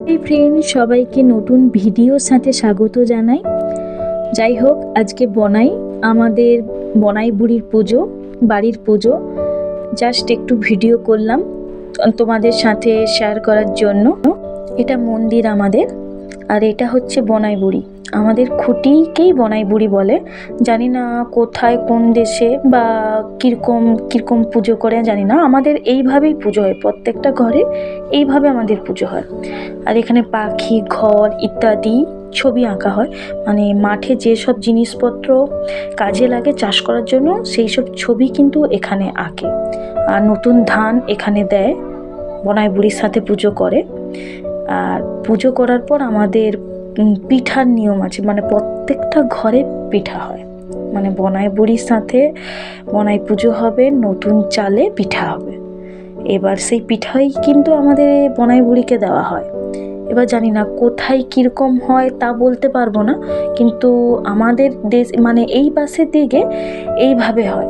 এই ফ্রেন্ড সবাইকে নতুন ভিডিওর সাথে স্বাগত জানাই। যাই হোক, আজকে আমাদের বনাই বুড়ির পুজো, বাড়ির পুজো। জাস্ট একটু ভিডিও করলাম তোমাদের সাথে শেয়ার করার জন্য। এটা মন্দির আমাদের, আর এটা হচ্ছে বনাই বুড়ি। আমাদের খুঁটিকেই বনাই বুড়ি বলে। জানি না কোথায় কোন দেশে বা কীরকম কীরকম পুজো করে জানি না, আমাদের এইভাবেই পুজো হয়, প্রত্যেকটা ঘরে এইভাবে আমাদের পুজো হয়। আর এখানে পাখি, ঘর ইত্যাদি ছবি আঁকা হয়, মানে মাঠে যেসব জিনিসপত্র কাজে লাগে চাষ করার জন্য সেই সব ছবি কিন্তু এখানে আঁকে। আর নতুন ধান এখানে দেয়, বনাই বুড়ির সাথে পুজো করে। আর পুজো করার পর আমাদের পিঠার নিয়ম আছে, মানে প্রত্যেকটা ঘরে পিঠা হয়, মানে বনাই বুড়ির সাথে বনাই পুজো হবে, নতুন চালে পিঠা হবে। এবার সেই পিঠাই কিন্তু আমাদের বনাই বুড়িকে দেওয়া হয়। এবার জানি না কোথায় কীরকম হয় তা বলতে পারবো না, কিন্তু আমাদের দেশ মানে এই পাশের দিকে এইভাবে হয়।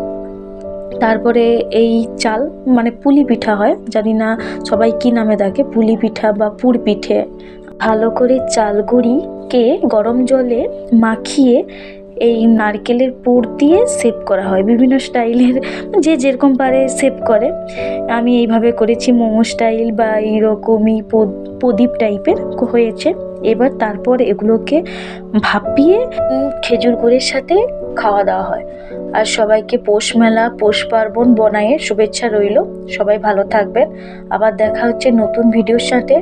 তারপরে এই চাল মানে পুলি পিঠা হয়, জানি না সবাই কি নামে ডাকে, পুলি পিঠা বা পুর পিঠে। ভালো করে চাল গুঁড়িকে গরম জলে মাখিয়ে এই নারকেলের পুর দিয়ে শেপ করা হয়, বিভিন্ন স্টাইলের, যে যেরকম পারে শেপ করে। আমি এইভাবে করেছি, মোমো স্টাইল বা এইরকমই প্রদীপ টাইপের হয়েছে। এবার তারপর এগুলোকে ভাপিয়ে খেজুর গুড়ের সাথে খাওয়া দাওয়া হয়। আর সবাইকে পৌষ মেলা, পৌষ পার্বণ বনাইয়ের শুভেচ্ছা রইল। সবাই ভালো থাকবেন, আবার দেখা হচ্ছে নতুন ভিডিওর সাথে।